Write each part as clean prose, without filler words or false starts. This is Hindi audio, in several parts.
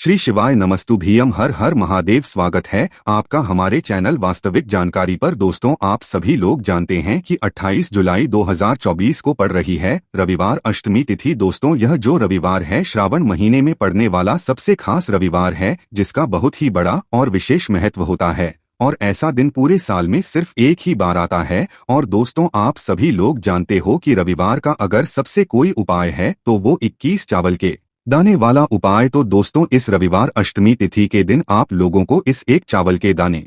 श्री शिवाय नमस्तुभ्यम। हर हर महादेव। स्वागत है आपका हमारे चैनल वास्तविक जानकारी पर। दोस्तों, आप सभी लोग जानते हैं कि 28 जुलाई 2024 को पड़ रही है रविवार अष्टमी तिथि। दोस्तों, यह जो रविवार है श्रावण महीने में पड़ने वाला सबसे खास रविवार है, जिसका बहुत ही बड़ा और विशेष महत्व होता है। और ऐसा दिन पूरे साल में सिर्फ एक ही बार आता है। और दोस्तों, आप सभी लोग जानते हो कि रविवार का अगर सबसे कोई उपाय है तो वो 21 चावल के दाने वाला उपाय। तो दोस्तों, इस रविवार अष्टमी तिथि के दिन आप लोगों को इस एक चावल के दाने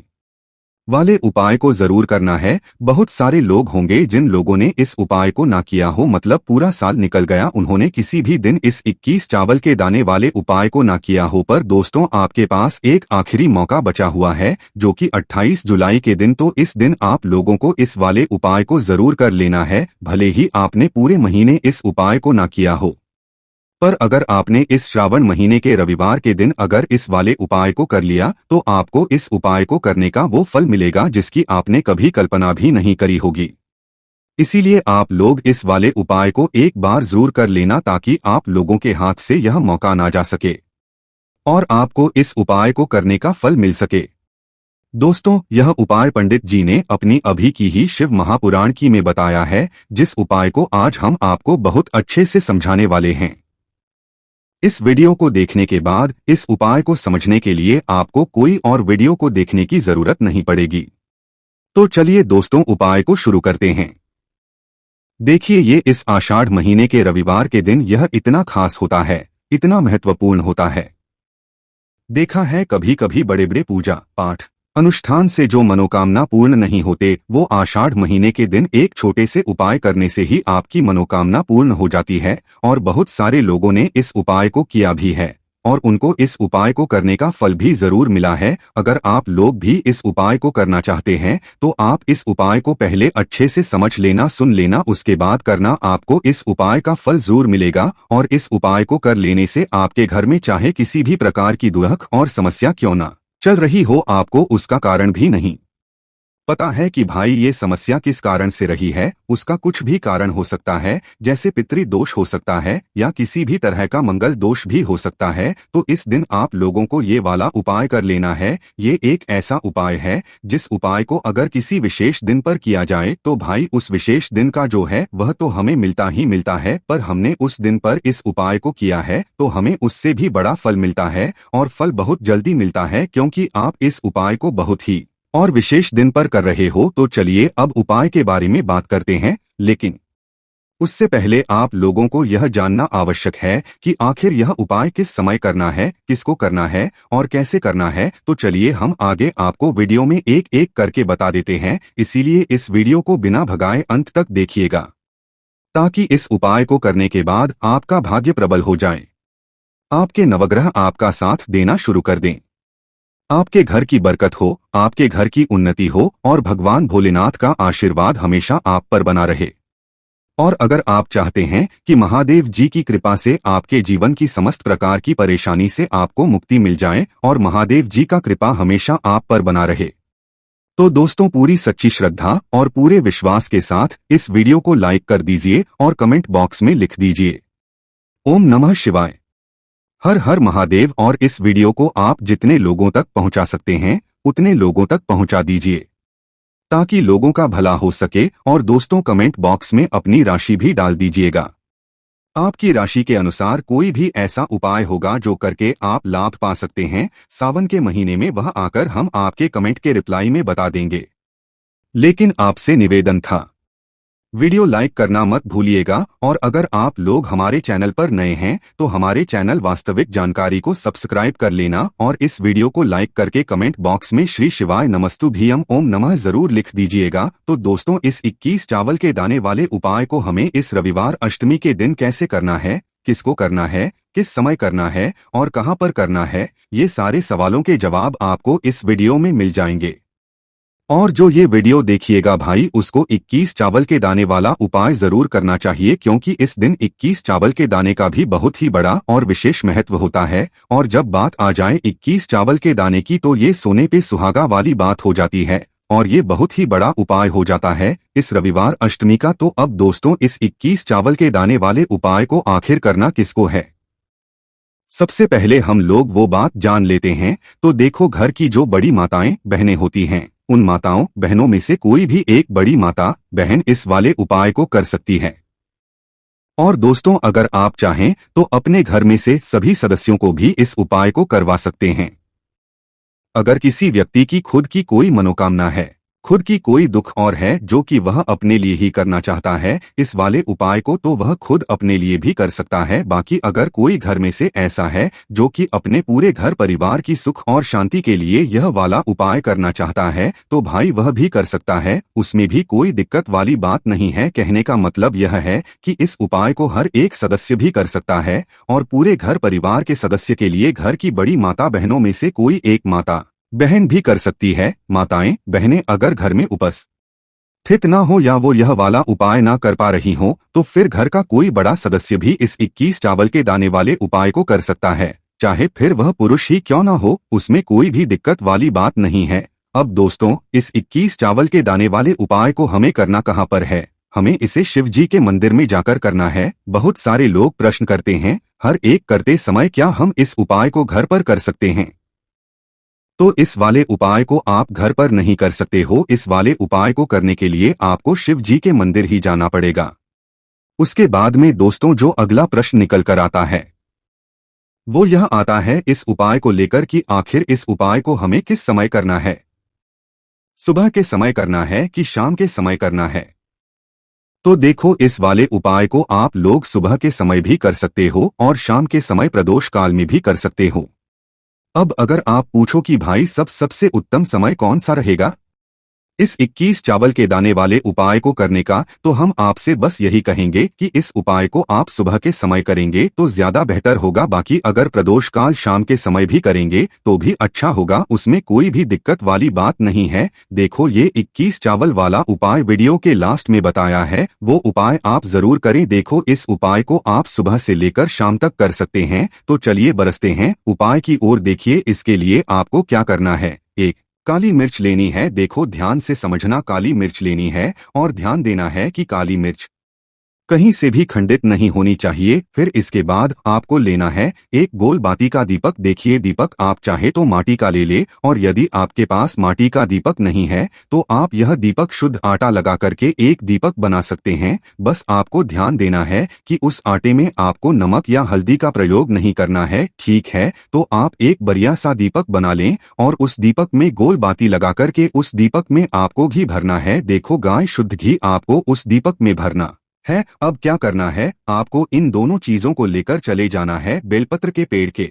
वाले उपाय को जरूर करना है। बहुत सारे लोग होंगे जिन लोगों ने इस उपाय को ना किया हो, मतलब पूरा साल निकल गया, उन्होंने किसी भी दिन इस 21 चावल के दाने वाले उपाय को ना किया हो। पर दोस्तों, आपके पास एक आखिरी मौका बचा हुआ है, जो कि 28 जुलाई के दिन। तो इस दिन आप लोगों को इस वाले उपाय को जरूर कर लेना है, भले ही आपने पूरे महीने इस उपाय को ना किया हो। पर अगर आपने इस श्रावण महीने के रविवार के दिन अगर इस वाले उपाय को कर लिया, तो आपको इस उपाय को करने का वो फल मिलेगा जिसकी आपने कभी कल्पना भी नहीं करी होगी। इसीलिए आप लोग इस वाले उपाय को एक बार जरूर कर लेना, ताकि आप लोगों के हाथ से यह मौका ना जा सके और आपको इस उपाय को करने का फल मिल सके। दोस्तों, यह उपाय पंडित जी ने अपनी अभी की ही शिव महापुराण की में बताया है, जिस उपाय को आज हम आपको बहुत अच्छे से समझाने वाले हैं। इस वीडियो को देखने के बाद इस उपाय को समझने के लिए आपको कोई और वीडियो को देखने की जरूरत नहीं पड़ेगी। तो चलिए दोस्तों, उपाय को शुरू करते हैं। देखिए, ये इस आषाढ़ महीने के रविवार के दिन यह इतना खास होता है, इतना महत्वपूर्ण होता है। देखा है कभी कभी बड़े बड़े पूजा पाठ अनुष्ठान से जो मनोकामना पूर्ण नहीं होते, वो आषाढ़ महीने के दिन एक छोटे से उपाय करने से ही आपकी मनोकामना पूर्ण हो जाती है। और बहुत सारे लोगों ने इस उपाय को किया भी है और उनको इस उपाय को करने का फल भी जरूर मिला है। अगर आप लोग भी इस उपाय को करना चाहते हैं तो आप इस उपाय को पहले अच्छे से समझ लेना, सुन लेना, उसके बाद करना। आपको इस उपाय का फल जरूर मिलेगा। और इस उपाय को कर लेने से आपके घर में चाहे किसी भी प्रकार की दुख और समस्या क्यों ना चल रही हो, आपको उसका कारण भी नहीं पता है कि भाई ये समस्या किस कारण से रही है। उसका कुछ भी कारण हो सकता है, जैसे पितृ दोष हो सकता है या किसी भी तरह का मंगल दोष भी हो सकता है। तो इस दिन आप लोगों को ये वाला उपाय कर लेना है। ये एक ऐसा उपाय है जिस उपाय को अगर किसी विशेष दिन पर किया जाए तो भाई उस विशेष दिन का जो है वह तो हमें मिलता ही मिलता है। पर हमने उस दिन पर इस उपाय को किया है तो हमें उससे भी बड़ा फल मिलता है, और फल बहुत जल्दी मिलता है, क्योंकि आप इस उपाय को बहुत ही और विशेष दिन पर कर रहे हो। तो चलिए अब उपाय के बारे में बात करते हैं, लेकिन उससे पहले आप लोगों को यह जानना आवश्यक है कि आखिर यह उपाय किस समय करना है, किसको करना है और कैसे करना है। तो चलिए हम आगे आपको वीडियो में एक एक करके बता देते हैं। इसीलिए इस वीडियो को बिना भगाए अंत तक देखिएगा, ताकि इस उपाय को करने के बाद आपका भाग्य प्रबल हो जाए, आपके नवग्रह आपका साथ देना शुरू कर दें, आपके घर की बरकत हो, आपके घर की उन्नति हो और भगवान भोलेनाथ का आशीर्वाद हमेशा आप पर बना रहे। और अगर आप चाहते हैं कि महादेव जी की कृपा से आपके जीवन की समस्त प्रकार की परेशानी से आपको मुक्ति मिल जाए और महादेव जी का कृपा हमेशा आप पर बना रहे, तो दोस्तों पूरी सच्ची श्रद्धा और पूरे विश्वास के साथ इस वीडियो को लाइक कर दीजिए और कमेंट बॉक्स में लिख दीजिए ओम नमः शिवाय, हर हर महादेव। और इस वीडियो को आप जितने लोगों तक पहुंचा सकते हैं उतने लोगों तक पहुंचा दीजिए, ताकि लोगों का भला हो सके। और दोस्तों, कमेंट बॉक्स में अपनी राशि भी डाल दीजिएगा। आपकी राशि के अनुसार कोई भी ऐसा उपाय होगा जो करके आप लाभ पा सकते हैं सावन के महीने में, वह आकर हम आपके कमेंट के रिप्लाई में बता देंगे। लेकिन आपसे निवेदन था, वीडियो लाइक करना मत भूलिएगा। और अगर आप लोग हमारे चैनल पर नए हैं तो हमारे चैनल वास्तविक जानकारी को सब्सक्राइब कर लेना और इस वीडियो को लाइक करके कमेंट बॉक्स में श्री शिवाय नमस्तुभ्यम ओम नमः जरूर लिख दीजिएगा। तो दोस्तों, इस 21 चावल के दाने वाले उपाय को हमें इस रविवार अष्टमी के दिन कैसे करना है, किसको करना है, किस समय करना है और कहां पर करना है, ये सारे सवालों के जवाब आपको इस वीडियो में मिल जाएंगे। और जो ये वीडियो देखिएगा भाई, उसको 21 चावल के दाने वाला उपाय जरूर करना चाहिए, क्योंकि इस दिन 21 चावल के दाने का भी बहुत ही बड़ा और विशेष महत्व होता है। और जब बात आ जाए 21 चावल के दाने की, तो ये सोने पे सुहागा वाली बात हो जाती है और ये बहुत ही बड़ा उपाय हो जाता है इस रविवार अष्टमी का। तो अब दोस्तों, इस 21 चावल के दाने वाले उपाय को आखिर करना किसको है, सबसे पहले हम लोग वो बात जान लेते हैं। तो देखो, घर की जो बड़ी माताएं बहनें होती हैं, उन माताओं बहनों में से कोई भी एक बड़ी माता बहन इस वाले उपाय को कर सकती है। और दोस्तों, अगर आप चाहें तो अपने घर में से सभी सदस्यों को भी इस उपाय को करवा सकते हैं। अगर किसी व्यक्ति की खुद की कोई मनोकामना है, खुद की कोई दुख और है जो कि वह अपने लिए ही करना चाहता है इस वाले उपाय को, तो वह खुद अपने लिए भी कर सकता है। बाकी अगर कोई घर में से ऐसा है जो कि अपने पूरे घर परिवार की सुख और शांति के लिए यह वाला उपाय करना चाहता है, तो भाई वह भी कर सकता है, उसमें भी कोई दिक्कत वाली बात नहीं है। कहने का मतलब यह है कि इस उपाय को हर एक सदस्य भी कर सकता है, और पूरे घर परिवार के सदस्य के लिए घर की बड़ी माता बहनों में से कोई एक माता बहन भी कर सकती है। माताएं बहनें अगर घर में उपस्थित ना हो या वो यह वाला उपाय ना कर पा रही हो, तो फिर घर का कोई बड़ा सदस्य भी इस 21 चावल के दाने वाले उपाय को कर सकता है, चाहे फिर वह पुरुष ही क्यों ना हो, उसमें कोई भी दिक्कत वाली बात नहीं है। अब दोस्तों, इस 21 चावल के दाने वाले उपाय को हमें करना कहाँ पर है? हमें इसे शिव जी के मंदिर में जाकर करना है। बहुत सारे लोग प्रश्न करते हैं, हर एक करते समय क्या हम इस उपाय को घर पर कर सकते हैं? तो इस वाले उपाय को आप घर पर नहीं कर सकते हो। इस वाले उपाय को करने के लिए आपको शिव जी के मंदिर ही जाना पड़ेगा। उसके बाद में दोस्तों, जो अगला प्रश्न निकल कर आता है वो यह आता है इस उपाय को लेकर कि आखिर इस उपाय को हमें किस समय करना है? सुबह के समय करना है कि शाम के समय करना है? तो देखो, इस वाले उपाय को आप लोग सुबह के समय भी कर सकते हो और शाम के समय प्रदोष काल में भी कर सकते हो। अब अगर आप पूछो कि भाई सबसे उत्तम समय कौन सा रहेगा इस 21 चावल के दाने वाले उपाय को करने का, तो हम आपसे बस यही कहेंगे कि इस उपाय को आप सुबह के समय करेंगे तो ज्यादा बेहतर होगा। बाकी अगर प्रदोष काल शाम के समय भी करेंगे तो भी अच्छा होगा, उसमें कोई भी दिक्कत वाली बात नहीं है। देखो, ये 21 चावल वाला उपाय वीडियो के लास्ट में बताया है, वो उपाय आप जरूर करें। देखो, इस उपाय को आप सुबह से लेकर शाम तक कर सकते हैं। तो चलिए बरसते हैं उपाय की ओर। देखिए, इसके लिए आपको क्या करना है। एक काली मिर्च लेनी है। देखो, ध्यान से समझना, काली मिर्च लेनी है और ध्यान देना है कि काली मिर्च कहीं से भी खंडित नहीं होनी चाहिए। फिर इसके बाद आपको लेना है एक गोल बाती का दीपक। देखिए, दीपक आप चाहे तो माटी का ले ले, और यदि आपके पास माटी का दीपक नहीं है तो आप यह दीपक शुद्ध आटा लगा करके एक दीपक बना सकते हैं। बस आपको ध्यान देना है कि उस आटे में आपको नमक या हल्दी का प्रयोग नहीं करना है, ठीक है? तो आप एक बढ़िया सा दीपक बना लें और उस दीपक में गोल बाती लगा करके उस दीपक में आपको घी भरना है। देखो, गाय शुद्ध घी आपको उस दीपक में भरना है। अब क्या करना है, आपको इन दोनों चीजों को लेकर चले जाना है बेलपत्र के पेड़ के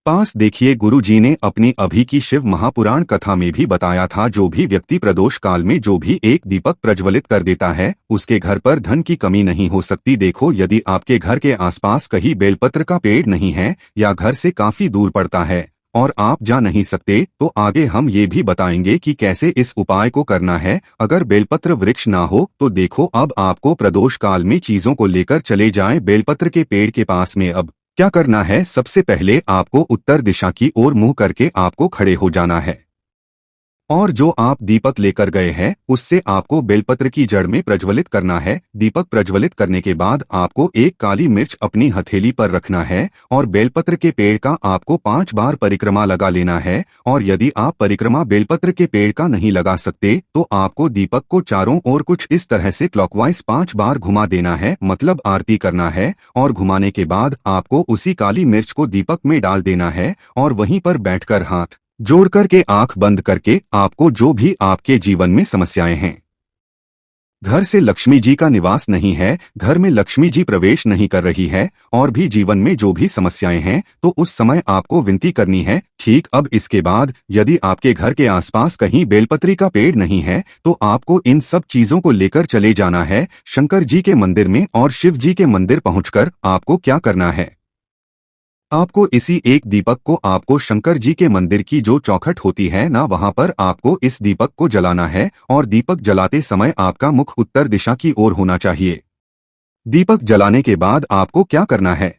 पास। देखिए, गुरु जी ने अपनी अभी की शिव महापुराण कथा में भी बताया था, जो भी व्यक्ति प्रदोष काल में जो भी एक दीपक प्रज्वलित कर देता है उसके घर पर धन की कमी नहीं हो सकती। देखो, यदि आपके घर के आसपास कहीं बेलपत्र का पेड़ नहीं है या घर से काफी दूर पड़ता है और आप जा नहीं सकते, तो आगे हम ये भी बताएंगे कि कैसे इस उपाय को करना है। अगर बेलपत्र वृक्ष ना हो तो देखो, अब आपको प्रदोष काल में चीजों को लेकर चले जाएं बेलपत्र के पेड़ के पास में। अब क्या करना है, सबसे पहले आपको उत्तर दिशा की ओर मुंह करके आपको खड़े हो जाना है, और जो आप दीपक लेकर गए हैं उससे आपको बेलपत्र की जड़ में प्रज्वलित करना है। दीपक प्रज्वलित करने के बाद आपको एक काली मिर्च अपनी हथेली पर रखना है और बेलपत्र के पेड़ का आपको 5 बार परिक्रमा लगा लेना है। और यदि आप परिक्रमा बेलपत्र के पेड़ का नहीं लगा सकते तो आपको दीपक को चारों ओर कुछ इस तरह से क्लॉकवाइज 5 बार घुमा देना है, मतलब आरती करना है। और घुमाने के बाद आपको उसी काली मिर्च को दीपक में डाल देना है और वहीं पर बैठकर हाथ जोड़ करके आंख बंद करके आपको जो भी आपके जीवन में समस्याएं हैं, घर से लक्ष्मी जी का निवास नहीं है, घर में लक्ष्मी जी प्रवेश नहीं कर रही है, और भी जीवन में जो भी समस्याएं हैं, तो उस समय आपको विनती करनी है, ठीक? अब इसके बाद यदि आपके घर के आसपास कहीं बेलपत्री का पेड़ नहीं है तो आपको इन सब चीजों को लेकर चले जाना है शंकर जी के मंदिर में, और शिव जी के मंदिर पहुंचकर आपको क्या करना है, आपको इसी एक दीपक को आपको शंकर जी के मंदिर की जो चौखट होती है ना, वहां पर आपको इस दीपक को जलाना है। और दीपक जलाते समय आपका मुख उत्तर दिशा की ओर होना चाहिए। दीपक जलाने के बाद आपको क्या करना है,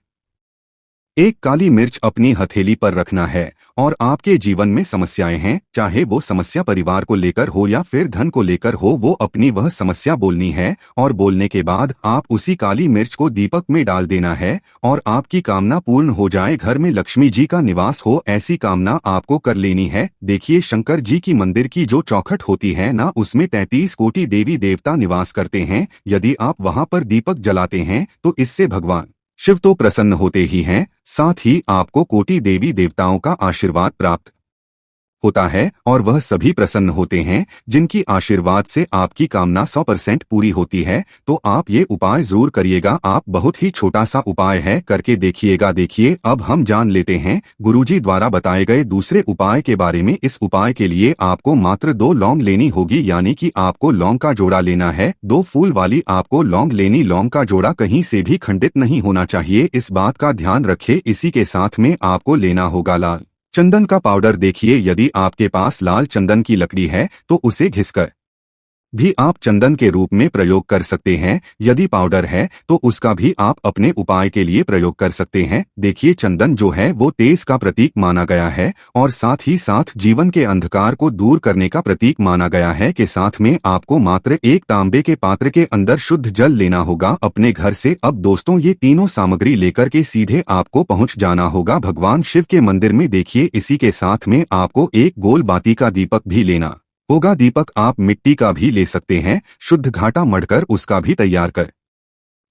एक काली मिर्च अपनी हथेली पर रखना है और आपके जीवन में समस्याएं हैं, चाहे वो समस्या परिवार को लेकर हो या फिर धन को लेकर हो, वो अपनी वह समस्या बोलनी है और बोलने के बाद आप उसी काली मिर्च को दीपक में डाल देना है और आपकी कामना पूर्ण हो जाए, घर में लक्ष्मी जी का निवास हो, ऐसी कामना आपको कर लेनी है। देखिए, शंकर जी की मंदिर की जो चौखट होती है ना, उसमें 33 कोटि देवी देवता निवास करते हैं। यदि आप वहां पर दीपक जलाते हैं तो इससे भगवान शिव तो प्रसन्न होते ही हैं, साथ ही आपको कोटि देवी देवताओं का आशीर्वाद प्राप्त होता है और वह सभी प्रसन्न होते हैं जिनकी आशीर्वाद से आपकी कामना 100% पूरी होती है। तो आप ये उपाय जरूर करिएगा। आप बहुत ही छोटा सा उपाय है, करके देखिएगा। देखिए, अब हम जान लेते हैं गुरुजी द्वारा बताए गए दूसरे उपाय के बारे में। इस उपाय के लिए आपको मात्र 2 लौंग लेनी होगी, यानी कि आपको लौंग का जोड़ा लेना है। 2 फूल वाली आपको लौंग लेनी। लौंग का जोड़ा कहीं से भी खंडित नहीं होना चाहिए, इस बात का ध्यान रखें। इसी के साथ में आपको लेना होगा लाल चंदन का पाउडर। देखिए, यदि आपके पास लाल चंदन की लकड़ी है तो उसे घिसकर भी आप चंदन के रूप में प्रयोग कर सकते हैं। यदि पाउडर है तो उसका भी आप अपने उपाय के लिए प्रयोग कर सकते हैं। देखिए, चंदन जो है वो तेज का प्रतीक माना गया है और साथ ही साथ जीवन के अंधकार को दूर करने का प्रतीक माना गया है। के साथ में आपको मात्र एक तांबे के पात्र के अंदर शुद्ध जल लेना होगा अपने घर से। अब दोस्तों, ये तीनों सामग्री लेकर के सीधे आपको पहुंच जाना होगा भगवान शिव के मंदिर में। देखिए, इसी के साथ में आपको एक गोल बाती का दीपक भी लेना होगा। दीपक आप मिट्टी का भी ले सकते हैं, शुद्ध घाटा मढ़कर उसका भी तैयार कर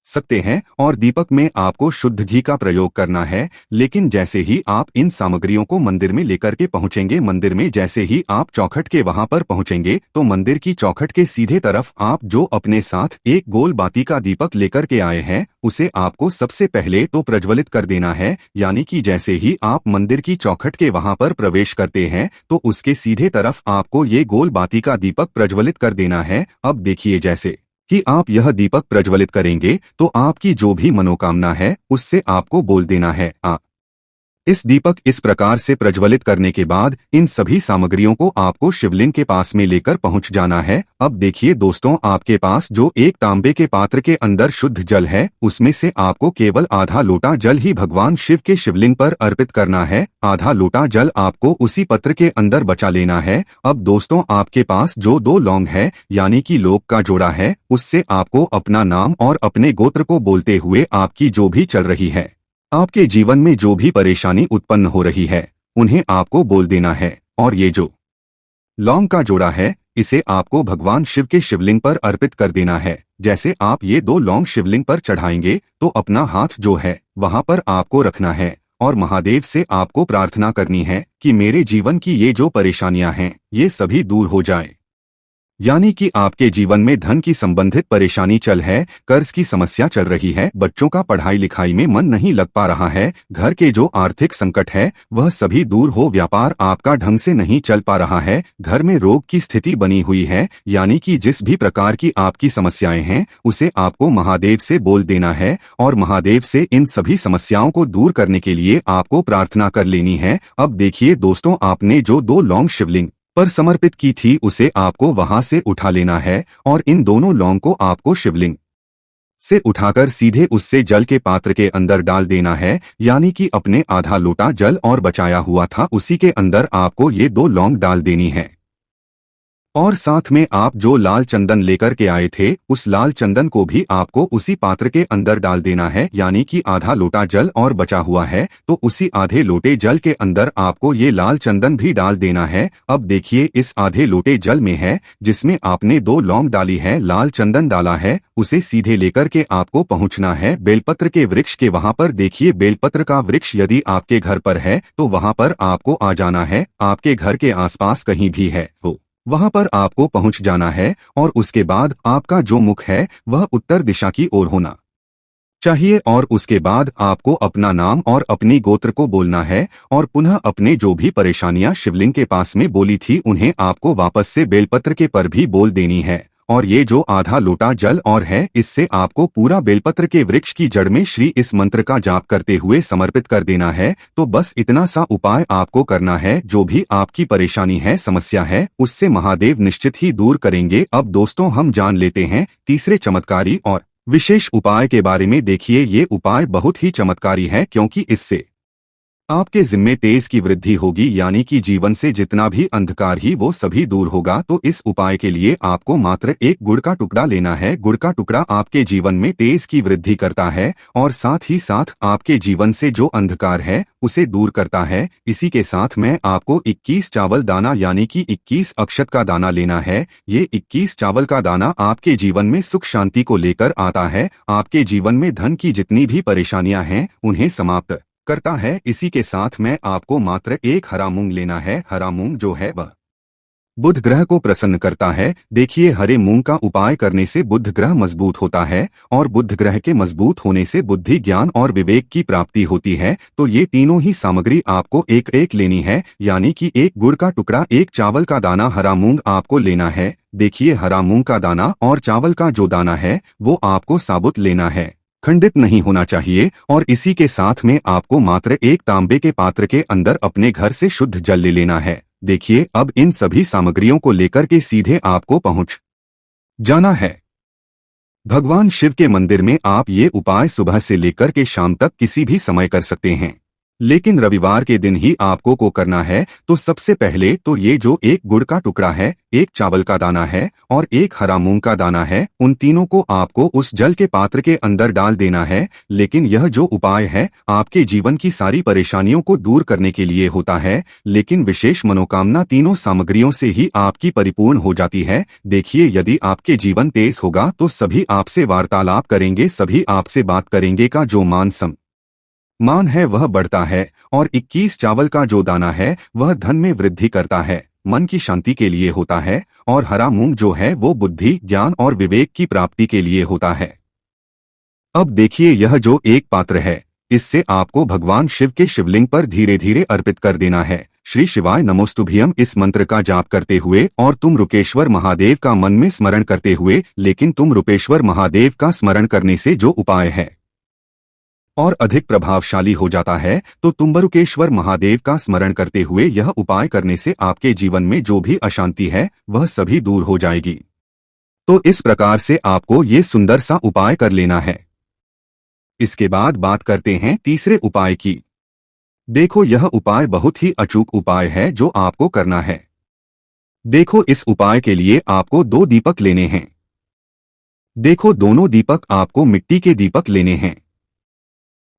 सकते हैं और दीपक में आपको शुद्ध घी का प्रयोग करना है। लेकिन जैसे ही आप इन सामग्रियों को मंदिर में लेकर के पहुंचेंगे, मंदिर में जैसे ही आप चौखट के वहां पर पहुंचेंगे तो मंदिर की चौखट के सीधे तरफ आप जो अपने साथ एक गोल बाती का दीपक लेकर के आए हैं उसे आपको सबसे पहले तो प्रज्वलित कर देना है। यानी कि जैसे ही आप मंदिर की चौखट के वहां पर प्रवेश करते हैं तो उसके सीधे तरफ आपको ये गोल बाती का दीपक प्रज्वलित कर देना है। अब देखिए, जैसे कि आप यह दीपक प्रज्वलित करेंगे तो आपकी जो भी मनोकामना है उससे आपको बोल देना है आ। इस दीपक इस प्रकार से प्रज्वलित करने के बाद इन सभी सामग्रियों को आपको शिवलिंग के पास में लेकर पहुंच जाना है। अब देखिए दोस्तों, आपके पास जो एक तांबे के पात्र के अंदर शुद्ध जल है उसमें से आपको केवल आधा लोटा जल ही भगवान शिव के शिवलिंग पर अर्पित करना है। आधा लोटा जल आपको उसी पत्र के अंदर बचा लेना है। अब दोस्तों, आपके पास जो 2 लौंग है यानी कि लोक का जोड़ा है, उससे आपको अपना नाम और अपने गोत्र को बोलते हुए आपकी जो भी चल रही है, आपके जीवन में जो भी परेशानी उत्पन्न हो रही है, उन्हें आपको बोल देना है। और ये जो लौंग का जोड़ा है इसे आपको भगवान शिव के शिवलिंग पर अर्पित कर देना है। जैसे आप ये 2 लौंग शिवलिंग पर चढ़ाएंगे तो अपना हाथ जो है वहां पर आपको रखना है और महादेव से आपको प्रार्थना करनी है कि मेरे जीवन की ये जो परेशानियां हैं ये सभी दूर हो जाए। यानी कि आपके जीवन में धन की संबंधित परेशानी चल है, कर्ज की समस्या चल रही है, बच्चों का पढ़ाई लिखाई में मन नहीं लग पा रहा है, घर के जो आर्थिक संकट है वह सभी दूर हो, व्यापार आपका ढंग से नहीं चल पा रहा है, घर में रोग की स्थिति बनी हुई है, यानी कि जिस भी प्रकार की आपकी समस्याएं हैं उसे आपको महादेव से बोल देना है और महादेव से इन सभी समस्याओं को दूर करने के लिए आपको प्रार्थना कर लेनी है। अब देखिए दोस्तों, आपने जो 2 लौंग शिवलिंग पर समर्पित की थी उसे आपको वहां से उठा लेना है और इन दोनों लौंग को आपको शिवलिंग से उठाकर सीधे उससे जल के पात्र के अंदर डाल देना है। यानी कि अपने आधा लोटा जल और बचाया हुआ था उसी के अंदर आपको ये 2 लौंग डाल देनी है और साथ में आप जो लाल चंदन लेकर के आए थे उस लाल चंदन को भी आपको उसी पात्र के अंदर डाल देना है। यानी कि आधा लोटा जल और बचा हुआ है तो उसी आधे लोटे जल के अंदर आपको ये लाल चंदन भी डाल देना है। अब देखिए, इस आधे लोटे जल में है जिसमें आपने 2 लौंग डाली है, लाल चंदन डाला है, उसे सीधे लेकर के आपको पहुंचना है बेलपत्र के वृक्ष के वहां पर। देखिए, बेलपत्र का वृक्ष यदि आपके घर पर है तो वहां पर आपको आ जाना है। आपके घर के आसपास कहीं भी है हो वहां पर आपको पहुंच जाना है और उसके बाद आपका जो मुख है वह उत्तर दिशा की ओर होना चाहिए और उसके बाद आपको अपना नाम और अपनी गोत्र को बोलना है और पुनः अपने जो भी परेशानियां शिवलिंग के पास में बोली थी उन्हें आपको वापस से बेलपत्र के पर भी बोल देनी है। और ये जो आधा लोटा जल और है इससे आपको पूरा बेलपत्र के वृक्ष की जड़ में श्री इस मंत्र का जाप करते हुए समर्पित कर देना है। तो बस इतना सा उपाय आपको करना है, जो भी आपकी परेशानी है, समस्या है, उससे महादेव निश्चित ही दूर करेंगे। अब दोस्तों, हम जान लेते हैं तीसरे चमत्कारी और विशेष उपाय के बारे में। देखिए, ये उपाय बहुत ही चमत्कारी है क्योंकि इससे आपके जिम्मे तेज की वृद्धि होगी, यानी कि जीवन से जितना भी अंधकार ही वो सभी दूर होगा। तो इस उपाय के लिए आपको मात्र एक गुड़ का टुकड़ा लेना है। गुड़ का टुकड़ा आपके जीवन में तेज की वृद्धि करता है और साथ ही साथ आपके जीवन से जो अंधकार है उसे दूर करता है। इसी के साथ में आपको 21 चावल दाना यानी कि 21 अक्षत का दाना लेना है। ये 21 चावल का दाना आपके जीवन में सुख शांति को लेकर आता है। आपके जीवन में धन की जितनी भी परेशानियां हैं उन्हें समाप्त करता है। इसी के साथ में आपको मात्र एक हरा मूंग लेना है। हरा मूंग जो है वह बुध ग्रह को प्रसन्न करता है। देखिए, हरे मूंग का उपाय करने से बुध ग्रह मजबूत होता है और बुध ग्रह के मजबूत होने से बुद्धि, ज्ञान और विवेक की प्राप्ति होती है। तो ये तीनों ही सामग्री आपको एक एक लेनी है, यानी कि एक गुड़ का टुकड़ा, एक चावल का दाना, हरा मूंग आपको लेना है। देखिए, हरा मूंग का दाना और चावल का जो दाना है वो आपको साबुत लेना है, खंडित नहीं होना चाहिए। और इसी के साथ में आपको मात्र एक तांबे के पात्र के अंदर अपने घर से शुद्ध जल ले लेना है। देखिए, अब इन सभी सामग्रियों को लेकर के सीधे आपको पहुंच जाना है भगवान शिव के मंदिर में। आप ये उपाय सुबह से लेकर के शाम तक किसी भी समय कर सकते हैं, लेकिन रविवार के दिन ही आपको को करना है। तो सबसे पहले तो ये जो एक गुड़ का टुकड़ा है, एक चावल का दाना है और एक हरा मूंग का दाना है, उन तीनों को आपको उस जल के पात्र के अंदर डाल देना है। लेकिन यह जो उपाय है आपके जीवन की सारी परेशानियों को दूर करने के लिए होता है, लेकिन विशेष मनोकामना तीनों सामग्रियों से ही आपकी परिपूर्ण हो जाती है। देखिए, यदि आपके जीवन तेज होगा तो सभी आपसे वार्तालाप करेंगे, सभी आपसे बात करेंगे का जो मान है वह बढ़ता है। और 21 चावल का जो दाना है वह धन में वृद्धि करता है, मन की शांति के लिए होता है। और हरा मूंग जो है वो बुद्धि, ज्ञान और विवेक की प्राप्ति के लिए होता है। अब देखिए, यह जो एक पात्र है इससे आपको भगवान शिव के शिवलिंग पर धीरे धीरे अर्पित कर देना है। श्री शिवाय नमोस्तुभ्यम इस मंत्र का जाप करते हुए और तुम रूपेश्वर महादेव का मन में स्मरण करते हुए, लेकिन तुम रूपेश्वर महादेव का स्मरण करने से जो उपाय है और अधिक प्रभावशाली हो जाता है। तो तुम्बरुकेश्वर महादेव का स्मरण करते हुए यह उपाय करने से आपके जीवन में जो भी अशांति है वह सभी दूर हो जाएगी। तो इस प्रकार से आपको ये सुंदर सा उपाय कर लेना है। इसके बाद बात करते हैं तीसरे उपाय की। देखो, यह उपाय बहुत ही अचूक उपाय है जो आपको करना है। देखो, इस उपाय के लिए आपको 2 दीपक लेने हैं। देखो, दोनों दीपक आपको मिट्टी के दीपक लेने हैं।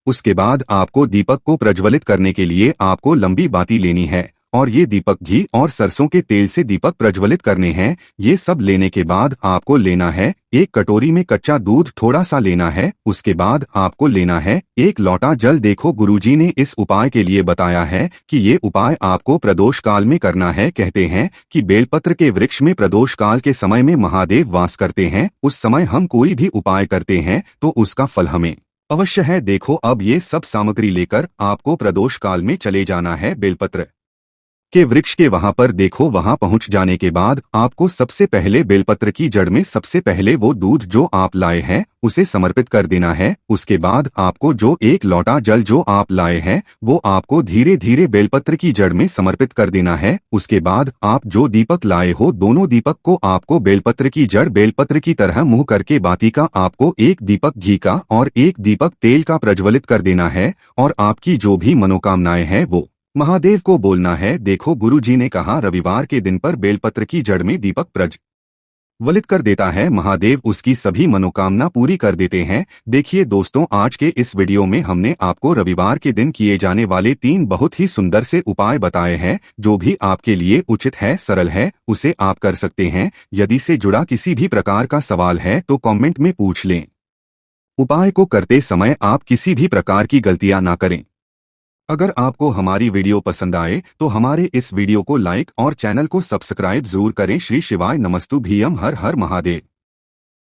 उसके बाद आपको दीपक को प्रज्वलित करने के लिए आपको लंबी बाती लेनी है और ये दीपक घी और सरसों के तेल से दीपक प्रज्वलित करने हैं। ये सब लेने के बाद आपको लेना है एक कटोरी में कच्चा दूध थोड़ा सा लेना है। उसके बाद आपको लेना है एक लोटा जल। देखो, गुरुजी ने इस उपाय के लिए बताया है कि ये उपाय आपको प्रदोष काल में करना है। कहते हैं कि बेलपत्र के वृक्ष में प्रदोष काल के समय में महादेव वास करते हैं। उस समय हम कोई भी उपाय करते हैं तो उसका फल हमें अवश्य है। देखो, अब ये सब सामग्री लेकर आपको प्रदोष काल में चले जाना है बेलपत्र के वृक्ष के वहां पर। देखो, वहां पहुंच जाने के बाद आपको सबसे पहले बेलपत्र की जड़ में सबसे पहले वो दूध जो आप लाए हैं उसे समर्पित कर देना है। उसके बाद आपको जो एक लोटा जल जो आप लाए हैं वो आपको धीरे धीरे बेलपत्र की जड़ में समर्पित कर देना है। उसके बाद आप जो दीपक लाए हो दोनों दीपक को आपको बेलपत्र की जड़ बेलपत्र की तरह मुंह करके बाती का आपको एक दीपक घी का और एक दीपक तेल का प्रज्वलित कर देना है और आपकी जो भी मनोकामनाएं हैं वो महादेव को बोलना है। देखो, गुरुजी ने कहा रविवार के दिन पर बेलपत्र की जड़ में दीपक प्रज्वलित कर देता है, महादेव उसकी सभी मनोकामना पूरी कर देते हैं। देखिए दोस्तों, आज के इस वीडियो में हमने आपको रविवार के दिन किए जाने वाले 3 बहुत ही सुंदर से उपाय बताए हैं। जो भी आपके लिए उचित है, सरल है, उसे आप कर सकते हैं। यदि से जुड़ा किसी भी प्रकार का सवाल है तो कमेंट में पूछ लें। उपाय को करते समय आप किसी भी प्रकार की गलतियां ना करें। अगर आपको हमारी वीडियो पसंद आए तो हमारे इस वीडियो को लाइक और चैनल को सब्सक्राइब जरूर करें। श्री शिवाय नमस्तुभ्यम। हर हर महादेव।